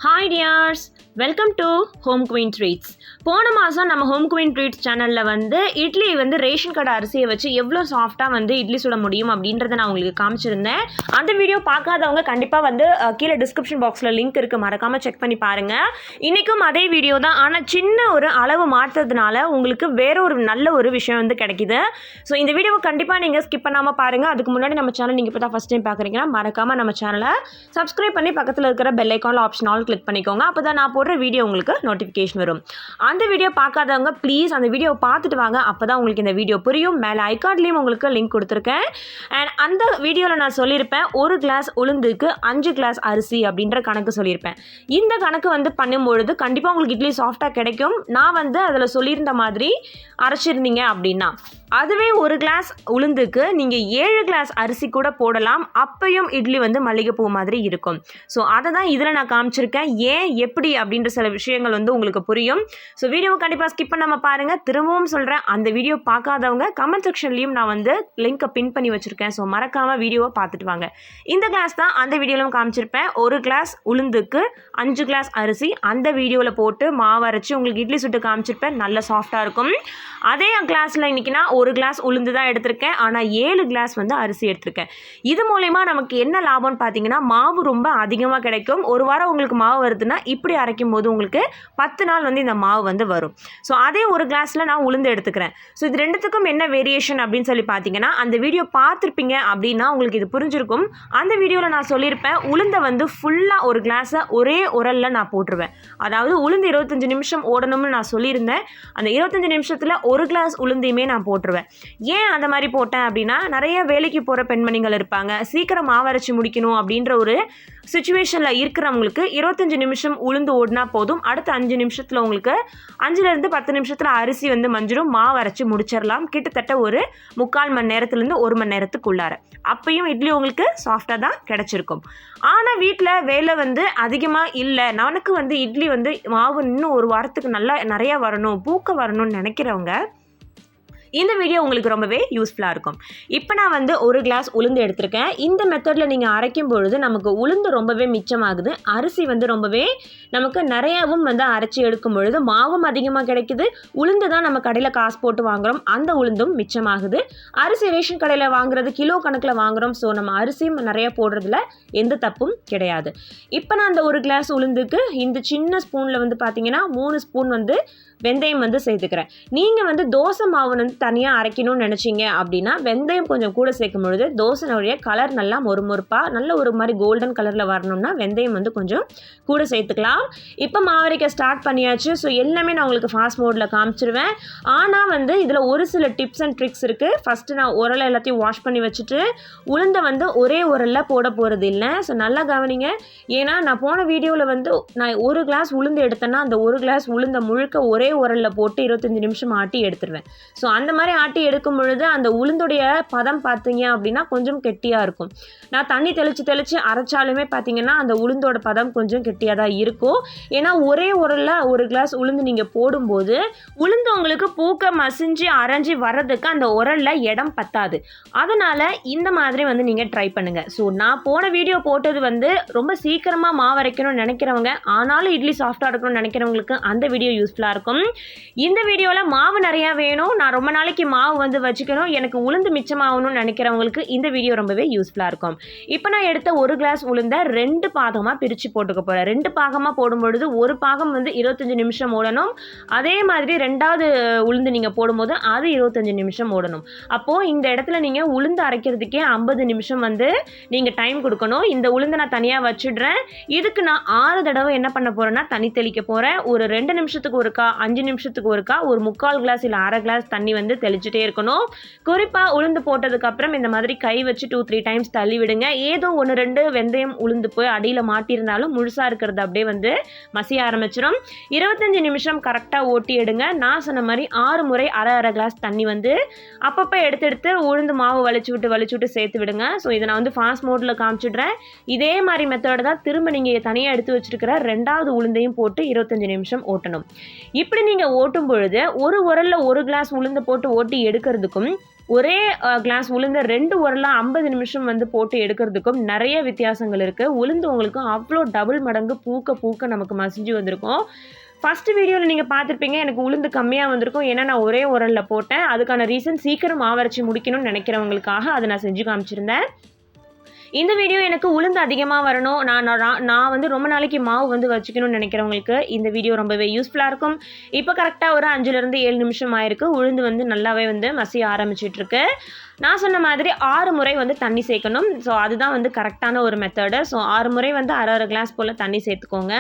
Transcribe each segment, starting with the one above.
Hi dears, welcome to Home Queen Treats. போன மாதம் நம்ம ஹோம் குவீன் ட்ரீட்ஸ் சேனலில் இட்லி ரேஷன் கடை அரிசியை வச்சு எவ்வளோ சாஃப்டாக இட்லி சுட முடியும் அப்படின்றத நான் உங்களுக்கு காமிச்சிருந்தேன். அந்த வீடியோ பார்க்காதவங்க கண்டிப்பாக கீழே டிஸ்கிரிப்ஷன் பாக்ஸில் லிங்க் இருக்குது, மறக்காமல் செக் பண்ணி பாருங்கள். இன்றைக்கும் அதே வீடியோ தான், ஆனால் சின்ன ஒரு அளவு மாற்றுறதுனால உங்களுக்கு வேற ஒரு நல்ல ஒரு விஷயம் கிடைக்குது. ஸோ இந்த வீடியோவை கண்டிப்பாக நீங்கள் ஸ்கிப் பண்ணாமல் பாருங்கள். அதுக்கு முன்னாடி நம்ம சேனல் நீங்கள் இப்போ தான் ஃபஸ்ட் டைம் பார்க்குறீங்கன்னா மறக்காமல் நம்ம சேனலை சப்ஸ்கிரைப் பண்ணி பக்கத்தில் இருக்கிற பெல் ஐக்கானில் ஆப்ஷன் ஆல் கிளிக் பண்ணிக்கோங்க. அப்போ தான் நான் போடுற வீடியோ உங்களுக்கு நோட்டிஃபிகேஷன் வரும். அந்த வீடியோ பார்க்காதவங்க ப்ளீஸ் அந்த வீடியோ பார்த்துட்டு வாங்க, அப்போ தான் உங்களுக்கு இந்த வீடியோ புரியும். மேலே ஐகார்ட்லேயும் உங்களுக்கு லிங்க் கொடுத்துருக்கேன். அண்ட் அந்த வீடியோவில் நான் சொல்லியிருப்பேன், ஒரு கிளாஸ் உளுந்துக்கு 5 கிளாஸ் அரிசி அப்படின்ற கணக்கு சொல்லியிருப்பேன். இந்த கணக்கு பண்ணும்பொழுது கண்டிப்பாக உங்களுக்கு இட்லி சாஃப்டாக கிடைக்கும். நான் அதில் சொல்லியிருந்த மாதிரி அரைச்சிருந்தீங்க அப்படின்னா அதுவே ஒரு கிளாஸ் உளுந்துக்கு நீங்கள் 7 கிளாஸ் அரிசி கூட போடலாம். அப்பையும் இட்லி மல்லிகைப்பூ மாதிரி இருக்கும். ஸோ அதை தான் இதில் நான் காமிச்சிருக்கேன். ஏன் எப்படி அப்படின்ற சில விஷயங்கள் உங்களுக்கு புரியும். ஸோ வீடியோவை கண்டிப்பாக ஸ்கிப் பண்ணாமல் பாருங்கள். திரும்பவும் சொல்கிறேன், அந்த வீடியோ பார்க்காதவங்க கமெண்ட் செக்ஷன்லேயும் நான் லிங்கை பின் பண்ணி வச்சுருக்கேன். ஸோ மறக்காமல் வீடியோவை பார்த்துட்டு வாங்க. இந்த கிளாஸ் தான் அந்த வீடியோவிலும் காமிச்சிருப்பேன். ஒரு கிளாஸ் உளுந்துக்கு 5 கிளாஸ் அரிசி அந்த வீடியோவில் போட்டு மாவு அரைச்சி உங்களுக்கு இட்லி சுட்டு காமிச்சிருப்பேன். நல்ல சாஃப்டாக இருக்கும். அதே கிளாஸில் இன்றைக்கி நான் ஒரு கிளாஸ் உளுந்து தான் எடுத்திருக்கேன், ஆனால் 7 கிளாஸ் அரிசி எடுத்திருக்கேன். இது மூலயமா நமக்கு என்ன லாபம்னு பார்த்தீங்கன்னா, மாவு ரொம்ப அதிகமாக கிடைக்கும். ஒரு வாரம் உங்களுக்கு மாவு வருதுன்னா இப்படி அரைக்கும் போது உங்களுக்கு 10 நாள் இந்த மாவு வரும். ஸோ அதே ஒரு கிளாஸில் நான் உளுந்து எடுத்துக்கிறேன். ஸோ இது ரெண்டுத்துக்கும் என்ன வேரியேஷன் அப்படின்னு சொல்லி பார்த்தீங்கன்னா, அந்த வீடியோ பார்த்துருப்பீங்க அப்படின்னா உங்களுக்கு இது புரிஞ்சிருக்கும். அந்த வீடியோவில் நான் சொல்லியிருப்பேன், உளுந்தை ஃபுல்லாக ஒரு கிளாஸை ஒரே உரலில் நான் போட்டுருவேன். அதாவது உளுந்து 25 நிமிஷம் ஓடணும்னு நான் சொல்லியிருந்தேன். அந்த 25 நிமிஷத்தில் ஒரு கிளாஸ் உளுந்தையுமே நான் போட்டுருவேன். ஏன் அந்த மாதிரி போட்டேன் அப்படின்னா, நிறைய வேலைக்கு போகிற பெண்மணிகள் இருப்பாங்க, சீக்கிரம் மாவரைச்சி முடிக்கணும் அப்படின்ற ஒரு சுச்சுவேஷனில் இருக்கிறவங்களுக்கு 25 நிமிஷம் உளுந்து ஓடினா போதும். அடுத்த 5 நிமிஷத்தில் உங்களுக்கு 5லேருந்து 10 நிமிஷத்தில் அரிசி மஞ்சிடும், மாவு அரைச்சி முடிச்சிடலாம். கிட்டத்தட்ட ஒரு 3/4 மணி நேரத்துலேருந்து 1 மணி நேரத்துக்குள்ளார. அப்பையும் இட்லி உங்களுக்கு சாஃப்டாக தான் கிடச்சிருக்கும். ஆனால் வீட்டில் வேலை அதிகமாக இல்லை, எனக்கு இட்லி மாவு இன்னும் ஒரு வாரத்துக்கு நல்லா நிறையா வரணும், பூக்க வரணும்னு நினைக்கிறவங்க இந்த வீடியோ உங்களுக்கு ரொம்பவே யூஸ்ஃபுல்லாக இருக்கும். இப்போ நான் ஒரு கிளாஸ் உளுந்து எடுத்திருக்கேன். இந்த மெத்தடில் நீங்கள் அரைக்கும் பொழுது நமக்கு உளுந்து ரொம்பவே மிச்சமாகுது. அரிசி ரொம்பவே நமக்கு நிறையாவும் அரைச்சி எடுக்கும் பொழுது மாவும் அதிகமாக கிடைக்குது. உளுந்து தான் நம்ம கடையில் காசு போட்டு வாங்குகிறோம், அந்த உளுந்தும் மிச்சமாகுது. அரிசி ரேஷன் கடையில் வாங்குறது கிலோ கணக்கில் வாங்குகிறோம். ஸோ நம்ம அரிசியும் நிறையா போடுறதுல எந்த தப்பும் கிடையாது. இப்போ நான் அந்த ஒரு கிளாஸ் உளுந்துக்கு இந்த சின்ன ஸ்பூனில் பார்த்தீங்கன்னா 3 ஸ்பூன் வெந்தயம் சேர்த்துக்கிறேன். நீங்கள் தோசை மாவு தனியாக அரைக்கணும்னு நினச்சிங்க அப்படின்னா வெந்தயம் கொஞ்சம் கூட சேர்க்கும் பொழுது தோசையோடைய கலர் நல்லா மொறுமொறுப்பாக நல்ல ஒரு மாதிரி கோல்டன் கலரில் வரணும்னா வெந்தயம் கொஞ்சம் கூட சேர்த்துக்கலாம். இப்போ மாவரைக்க ஸ்டார்ட் பண்ணியாச்சு. ஸோ எல்லாமே நான் உங்களுக்கு ஃபாஸ்ட் மோடில் காமிச்சிருவேன். ஆனால் இதில் ஒரு சில டிப்ஸ் அண்ட் ட்ரிக்ஸ் இருக்குது. ஃபஸ்ட்டு நான் உரலை எல்லாத்தையும் வாஷ் பண்ணி வச்சுட்டு உளுந்தை ஒரே உரலில் போட போகிறது இல்லை. ஸோ நல்லா கவனிங்க. ஏன்னா நான் போன வீடியோவில் நான் ஒரு கிளாஸ் உளுந்து எடுத்தேன்னா அந்த ஒரு கிளாஸ் உளுந்தை முழுக்க ஒரே உரலில் போட்டு 25 நிமிஷம் ஆட்டி எடுத்துருவேன். ஸோ அந்த மாதிரி ஆட்டி எடுக்கும் பொழுது அந்த உளுந்துடைய பதம் பார்த்தீங்க அப்படின்னா கொஞ்சம் கெட்டியாக இருக்கும். நான் தண்ணி தெளித்து அரைச்சாலுமே பார்த்தீங்கன்னா அந்த உளுந்தோட பதம் கொஞ்சம் கெட்டியாக தான் இருக்கும். ஏன்னா ஒரே உரலில் ஒரு கிளாஸ் உளுந்து நீங்கள் போடும்போது உளுந்து உங்களுக்கு பூக்க மசிஞ்சு அரைஞ்சி வர்றதுக்கு அந்த உரலில் இடம் பத்தாது. அதனால் இந்த மாதிரி நீங்கள் ட்ரை பண்ணுங்கள். ஸோ நான் போன வீடியோ போட்டது ரொம்ப சீக்கிரமாக மாவு அரைக்கணும்னு நினைக்கிறவங்க, ஆனாலும் இட்லி சாஃப்டாக இருக்கணும்னு நினைக்கிறவங்களுக்கு அந்த வீடியோ யூஸ்ஃபுல்லாக இருக்கும். இந்த வீடியோவில் மாவு நிறையா வேணும், நான் ரொம்ப நாளைக்கு மாவு வச்சுக்கணும், எனக்கு உளுந்து மிச்சமாகணும்னு நினைக்கிறவங்களுக்கு இந்த வீடியோ ரொம்பவே யூஸ்ஃபுல்லாக இருக்கும். இப்போ நான் எடுத்த ஒரு கிளாஸ் உளுந்தை 2 பாகமாக பிரித்து போட்டுக்க போகிறேன். 2 பாகமாக போடும்பொழுது ஒரு பாகம் 25 நிமிஷம் ஓடணும். அதே மாதிரி 2வது உளுந்து நீங்கள் போடும்போது அது 25 நிமிஷம் ஓடணும். அப்போது இந்த இடத்துல நீங்கள் உளுந்து அரைக்கிறதுக்கே 50 நிமிஷம் நீங்கள் டைம் கொடுக்கணும். இந்த உளுந்தை நான் தனியாக வச்சுடுறேன். இதுக்கு நான் 6 தடவை என்ன பண்ண போகிறேன்னா தண்ணி தெளிக்க போகிறேன். ஒரு 2 நிமிஷத்துக்கு ஒருக்கா, 5 நிமிஷத்துக்கு ஒருக்கா ஒரு 3/4 கிளாஸ் இல்லை 1/2 கிளாஸ் தண்ணி தெளிச்சுட்டே இருக்கணும். குறிப்பாக உளுந்து போட்டதுக்கப்புறம் இந்த மாதிரி கை வச்சு 2-3 டைம்ஸ் தள்ளி விடுங்க. ஏதோ 1-2 வெந்தயம் உளுந்து போய் அடியில் மாட்டியிருந்தாலும் முழுசாக இருக்கிறது அப்படியே மசிய ஆரம்பிச்சிடும். 25 நிமிஷம் கரெக்டாக ஓட்டி எடுங்க. நான் சொன்ன மாதிரி 6 முறை 1/2 கிளாஸ் தண்ணி அப்பப்போ எடுத்து உளுந்து மாவு வலிச்சு விட்டு சேர்த்து விடுங்க. ஸோ இதை நான் ஃபாஸ்ட் மோடில் காமிச்சிடுறேன். இதே மாதிரி மெத்தட் தான் திரும்ப நீங்கள் தனியாக எடுத்து வச்சுருக்கிற 2வது உளுந்தையும் போட்டு 25 நிமிஷம் ஓட்டணும். இப்படி நீங்கள் ஓட்டும் பொழுது ஒரு உரலில் ஒரு கிளாஸ் உளுந்து போட்டு ஓட்டி எடுக்கிறதுக்கும் ஒரே கிளாஸ் உளுந்த 2 உரலாம் 50 நிமிஷம் வந்து போட்டு எடுக்கிறதுக்கும் நிறைய வித்தியாசங்கள் இருக்குது. உளுந்து உங்களுக்கு அவ்வளோ டபுள் மடங்கு பூக்க நமக்கு மசிஞ்சு வந்திருக்கும். ஃபஸ்ட்டு வீடியோவில் நீங்கள் பார்த்துருப்பீங்க, எனக்கு உளுந்து கம்மியாக வந்திருக்கும். ஏன்னா நான் ஒரே உரலில் போட்டேன். அதுக்கான ரீசன் சீக்கிரம் மாவரைச்சி முடிக்கணும்னு நினைக்கிறவங்களுக்காக அதை நான் செஞ்சு காமிச்சிருந்தேன். இந்த வீடியோ எனக்கு உளுந்து அதிகமாக வரணும், நான் வந்து ரொம்ப நாளைக்கு மாவு வந்து வச்சுக்கணும்னு நினைக்கிறவங்களுக்கு இந்த வீடியோ ரொம்பவே யூஸ்ஃபுல்லாக இருக்கும். இப்போ கரெக்டாக ஒரு 5லேருந்து 7 நிமிஷம் ஆயிருக்கு. உளுந்து வந்து நல்லாவே வந்து மசிய ஆரம்பிச்சிட்ருக்கு. நான் சொன்ன மாதிரி 6 முறை வந்து தண்ணி சேர்க்கணும். ஸோ அதுதான் வந்து கரெக்டான ஒரு மெத்தடு. ஸோ 6 முறை வந்து அரை கிளாஸ் போல் தண்ணி சேர்த்துக்கோங்க.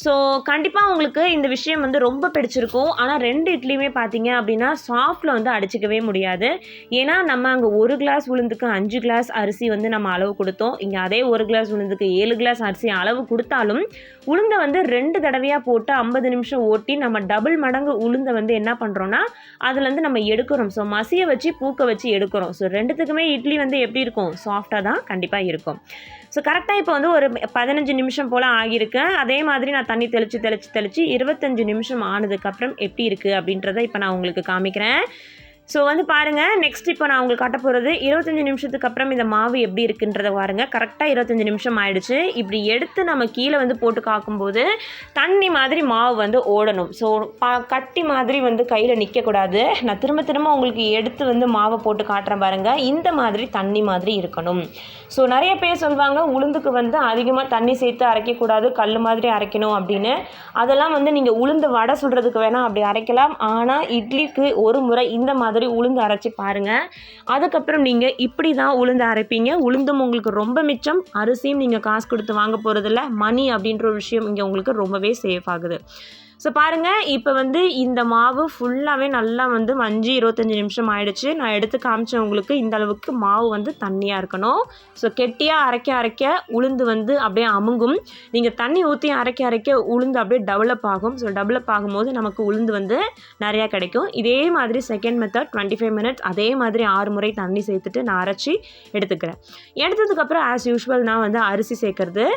ஸோ கண்டிப்பாக உங்களுக்கு இந்த விஷயம் வந்து ரொம்ப பிடிச்சிருக்கும். ஆனால் 2 இட்லியுமே பார்த்தீங்க அப்படின்னா சாஃப்டில் வந்து அடிச்சிக்கவே முடியாது. ஏன்னா நம்ம அங்கே 1 கிளாஸ் உளுந்துக்கு 5 கிளாஸ் அரிசி வந்து நம்ம அளவு கொடுத்தோம். இங்கே அதே 1 கிளாஸ் உளுந்துக்கு 7 கிளாஸ் அரிசி அளவு கொடுத்தாலும் உளுந்தை வந்து 2 தடவையாக போட்டு 50 நிமிஷம் ஓட்டி நம்ம டபுள் மடங்கு உளுந்தை வந்து என்ன பண்ணுறோன்னா அதுலேருந்து நம்ம எடுக்கிறோம். ஸோ மசிய வச்சு பூக்க வச்சு எடுக்கிறோம். ஸோ 2த்துக்குமே இட்லி வந்து எப்படி இருக்கும்? சாஃப்டாக தான் கண்டிப்பாக இருக்கும். ஸோ கரெக்டாக இப்போ வந்து ஒரு 15 நிமிஷம் போல் ஆகியிருக்கு. அதே மாதிரி நான் தண்ணி தெளித்து 25 நிமிஷம் ஆனதுக்கப்புறம் எப்படி இருக்குது அப்படின்றத இப்போ நான் உங்களுக்கு காமிக்கிறேன். ஸோ வந்து பாருங்கள், நெக்ஸ்ட் இப்போ நான் உங்களுக்கு காட்ட போகிறது 25 நிமிஷத்துக்கு அப்புறம் இந்த மாவு எப்படி இருக்குன்றதை பாருங்கள். கரெக்டாக 25 நிமிஷம் ஆயிடுச்சு. இப்படி எடுத்து நம்ம கீழே வந்து போட்டு காக்கும்போது தண்ணி மாதிரி மாவு வந்து ஓடணும். ஸோ கட்டி மாதிரி வந்து கையில் நிற்கக்கூடாது. நான் திரும்ப உங்களுக்கு எடுத்து வந்து மாவை போட்டு காட்டுறேன் பாருங்கள். இந்த மாதிரி தண்ணி மாதிரி இருக்கணும். ஸோ நிறைய பேர் சொல்லுவாங்க உளுந்துக்கு வந்து அதிகமாக தண்ணி சேர்த்து அரைக்கக்கூடாது, கல் மாதிரி அரைக்கணும் அப்படின்னு. அதெல்லாம் வந்து நீங்கள் உளுந்து வடை சுடுறதுக்கு வேணால் அப்படி அரைக்கலாம். ஆனால் இட்லிக்கு ஒரு முறை இந்த மாதிரி உளுந்து அரைச்சி பாருங்கள். அதுக்கப்புறம் நீங்கள் இப்படி தான் உளுந்து அரைப்பீங்க. உளுந்தும் உங்களுக்கு ரொம்ப மிச்சம், அரிசியும் நீங்கள் காசு கொடுத்து வாங்க போகிறதில்ல. மணி அப்படின்ற ஒரு விஷயம் இங்கே உங்களுக்கு ரொம்பவே சேஃப் ஆகுது. ஸோ பாருங்கள், இப்போ வந்து இந்த மாவு ஃபுல்லாகவே நல்லா வந்து 25 நிமிஷம் ஆயிடுச்சு. நான் எடுத்து காமிச்சேன் உங்களுக்கு. இந்த அளவுக்கு மாவு வந்து தண்ணியாக இருக்கணும். ஸோ கெட்டியாக அரைக்க உளுந்து வந்து அப்படியே அமுங்கும். நீங்கள் தண்ணி ஊற்றி அரைக்க உளுந்து அப்படியே டெவலப் ஆகும். ஸோ டெவலப் ஆகும்போது நமக்கு உளுந்து வந்து நிறையா கிடைக்கும். இதே மாதிரி செகண்ட் மெத்தட் 25 மினிட்ஸ் அதே மாதிரி 6 முறை தண்ணி சேர்த்துட்டு நான் அரைச்சி எடுத்துக்கிறேன். எடுத்ததுக்கப்புறம் ஆஸ் யூஷுவல் நான் வந்து அரிசி சேர்க்குறது.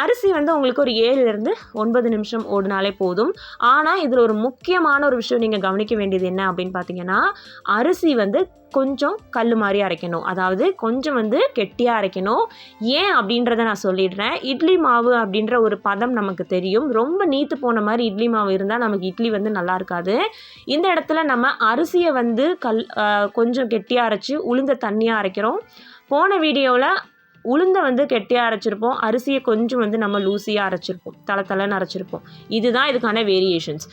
அரிசி வந்து உங்களுக்கு ஒரு 7லேருந்து 9 நிமிஷம் ஓடினாலே போதும். ஆனால் இதில் ஒரு முக்கியமான ஒரு விஷயம் நீங்கள் கவனிக்க வேண்டியது என்ன அப்படின்னு பார்த்தீங்கன்னா, அரிசி வந்து கொஞ்சம் கல் மாதிரி அரைக்கணும். அதாவது கொஞ்சம் வந்து கெட்டியாக அரைக்கணும். ஏன் அப்படின்றத நான் சொல்லிடுறேன். இட்லி மாவு அப்படின்ற ஒரு பதம் நமக்கு தெரியும். ரொம்ப நீத்து போன மாதிரி இட்லி மாவு இருந்தால் நமக்கு இட்லி வந்து நல்லா இருக்காது. இந்த இடத்துல நம்ம அரிசியை வந்து கொஞ்சம் கெட்டியாக அரைச்சி உளுந்த தண்ணியாக அரைக்கிறோம். போன வீடியோவில் உளுந்தை வந்து கெட்டியாக அரைச்சிருப்போம், அரிசியை கொஞ்சம் வந்து நம்ம லூசியாக அரைச்சிருப்போம், தளன்னு அரைச்சிருப்போம். இதுதான் இதுக்கான வேரியேஷன்ஸ்.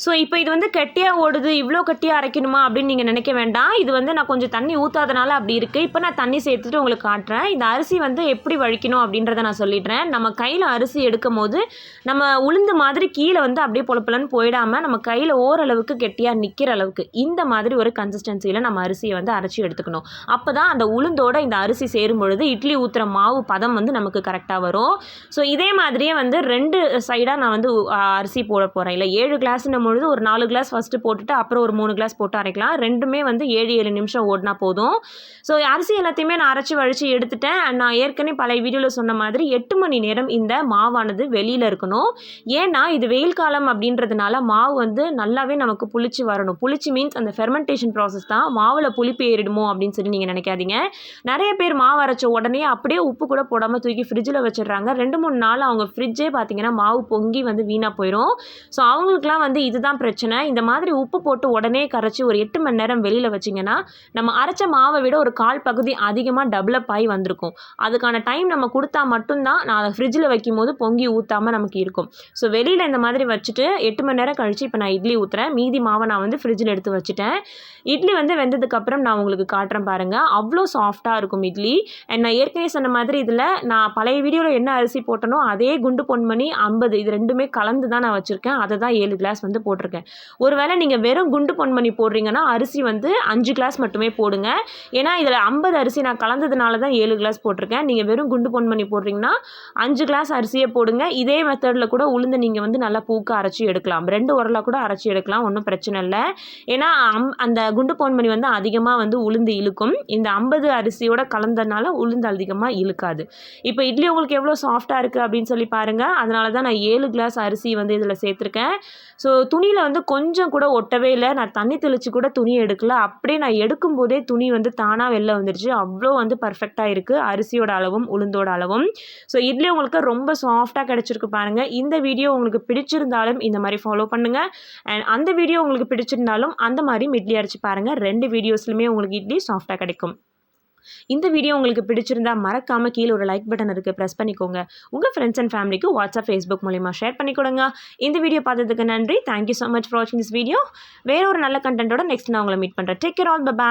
ஸோ இப்போ இது வந்து கெட்டியாக ஓடுது, இவ்வளோ கெட்டியாக அரைக்கணுமா அப்படின்னு நீங்கள் நினைக்க வேண்டாம். இது வந்து நான் கொஞ்சம் தண்ணி ஊற்றாதனால அப்படி இருக்குது. இப்போ நான் தண்ணி சேர்த்துட்டு உங்களுக்கு காட்டுறேன். இந்த அரிசி வந்து எப்படி வழிக்கணும் அப்படின்றத நான் சொல்லிடுறேன். நம்ம கையில் அரிசி எடுக்கும் போது நம்ம உளுந்து மாதிரி கீழே வந்து அப்படியே பொலப்பலன்னு போயிடாமல் நம்ம கையில் ஓரளவுக்கு கெட்டியாக நிற்கிற அளவுக்கு இந்த மாதிரி ஒரு கன்சிஸ்டன்சியில் நம்ம அரிசியை வந்து அரைச்சி எடுத்துக்கணும். அப்போ தான் அந்த உளுந்தோட இந்த அரிசி சேரும் பொழுது இட்லி ஊற்றுற மாவு பதம் வந்து நமக்கு கரெக்டாக வரும். ஸோ இதே மாதிரியே வந்து 2 சைடாக நான் வந்து அரிசி போட போகிறேன். இல்லை 7 கிளாஸ்ன்னு பொழுது ஒரு 4 கிளாஸ் ஃபஸ்ட்டு போட்டுட்டு அப்புறம் ஒரு 3 கிளாஸ் போட்டு அரைக்கலாம். ரெண்டுமே வந்து 7 நிமிஷம் ஓடினா போதும். ஸோ அரிசி எல்லாத்தையுமே நான் அரைச்சி வழித்து எடுத்துட்டேன். நான் ஏற்கனவே பழைய வீடியோவில் சொன்ன மாதிரி 8 மணி நேரம் இந்த மாவானது வெளியில் இருக்கணும். ஏன்னா இது வெயில் காலம் அப்படின்றதுனால மாவு வந்து நல்லாவே நமக்கு புளிச்சு வரணும். புளிச்சு மீன்ஸ் அந்த ஃபெர்மெண்டேஷன் ப்ராசஸ் தான். மாவில் புளிப்பு ஏறிடுமோ அப்படின்னு சொல்லி நீங்கள் நினைக்காதீங்க. நிறைய பேர் மாவு அரைச்ச உடனே அப்படியே உப்பு கூட போடாமல் தூக்கி ஃப்ரிட்ஜில் வச்சிடுறாங்க. 2-3 நாள் அவங்க ஃப்ரிட்ஜே பார்த்தீங்கன்னா மாவு பொங்கி வந்து வீணாக போயிடும். ஸோ அவங்களுக்குலாம் வந்து இதுதான் பிரச்சனை. இந்த மாதிரி உப்பு போட்டு உடனே கரைச்சி ஒரு 8 மணி நேரம் வெளியில் வச்சிங்கன்னா நம்ம அரைச்ச மாவை விட ஒரு 1/4 பகுதி அதிகமாக டெவலப் ஆகி வந்திருக்கும். அதுக்கான டைம் நம்ம கொடுத்தா மட்டும்தான் நான் அதை ஃப்ரிட்ஜில் வைக்கும் போது பொங்கி ஊற்றாமல் நமக்கு இருக்கும். ஸோ வெளியில் இந்த மாதிரி வச்சுட்டு 8 மணி நேரம் கழித்து இப்போ நான் இட்லி ஊற்றுறேன். மீதி மாவை நான் வந்து ஃப்ரிட்ஜில் எடுத்து வச்சுட்டேன். இட்லி வந்து வெந்ததுக்கப்புறம் நான் உங்களுக்கு காட்டுறேன் பாருங்கள். அவ்வளோ சாஃப்டாக இருக்கும் இட்லி. அண்ட் நான் ஏற்கனவே சொன்ன மாதிரி இதில் நான் பழைய வீடியோவில் என்ன அரிசி போட்டனோ அதே குண்டு பொன்மணி 50 இது ரெண்டுமே கலந்து தான் நான் வச்சுருக்கேன். அதை தான் 7 கிளாஸ் வந்து போட்டிருக்கேன். ஒருவேளை நீங்கள் வெறும் குண்டு பொன்மணி போடுறீங்கன்னா அரிசி வந்து 5 கிளாஸ் மட்டுமே போடுங்க. ஏன்னா இதில் 50 அரிசி நான் கலந்ததுனால தான் 7 கிளாஸ் போட்டிருக்கேன். நீங்கள் வெறும் குண்டு பொன்மணி போடுறீங்கன்னா 5 கிளாஸ் அரிசியை போடுங்க. இதே மெத்தடில் கூட உளுந்து நீங்கள் வந்து நல்லா பூக்க அரைச்சி எடுக்கலாம். 2 உரலாக கூட அரைச்சி எடுக்கலாம், ஒன்றும் பிரச்சனை இல்லை. ஏன்னா அந்த குண்டு பொன்மணி வந்து அதிகமாக வந்து உளுந்து இழுக்கும். இந்த 50 அரிசியோட கலந்ததுனால உளுந்து அதிகமாக இழுக்காது. இப்போ இட்லி உங்களுக்கு எவ்வளோ சாஃப்டாக இருக்குது அப்படின்னு சொல்லி பாருங்கள். அதனால தான் நான் 7 கிளாஸ் அரிசி வந்து இதில் சேர்த்துருக்கேன். ஸோ துணியில் வந்து கொஞ்சம் கூட ஒட்டவே இல்லை. நான் தண்ணி தெளித்து கூட துணி எடுக்கல. அப்படியே நான் எடுக்கும்போதே துணி வந்து தானாக வெளில வந்துடுச்சு. அவ்வளோ வந்து பர்ஃபெக்டாக இருக்குது அரிசியோட அளவும் உளுந்தோட அளவும். ஸோ இட்லி உங்களுக்கு ரொம்ப சாஃப்டாக கிடச்சிருக்கு பாருங்கள். இந்த வீடியோ உங்களுக்கு பிடிச்சிருந்தாலும் இந்த மாதிரி ஃபாலோ பண்ணுங்கள். அண்ட் அந்த வீடியோ உங்களுக்கு பிடிச்சிருந்தாலும் அந்த மாதிரி இட்லி அரைச்சி பாருங்கள். 2 வீடியோஸ்லையுமே உங்களுக்கு இட்லி சாஃப்டாக கிடைக்கும். இந்த வீடியோ உங்களுக்கு பிடிச்சிருந்தா மறக்காமல் கீழே ஒரு லைக் பட்டன் இருக்குது, ப்ரெஸ் பண்ணிக்கோங்க. உங்கள் ஃப்ரெண்ட்ஸ் அண்ட் ஃபேமிலிக்கு வாட்ஸ்அப், ஃபேஸ்புக் மூலிமா ஷேர் பண்ணி கொடுங்க. இந்த வீடியோ பார்த்ததுக்கு நன்றி. தேங்க்யூ ஸோ மச் ஃபார் வாட்சிங் திஸ் வீடியோ. வேற ஒரு நல்ல கண்டென்ட்டோட நெக்ஸ்ட் நான் உங்களை மீட் பண்ணுறேன். Take care, all, by.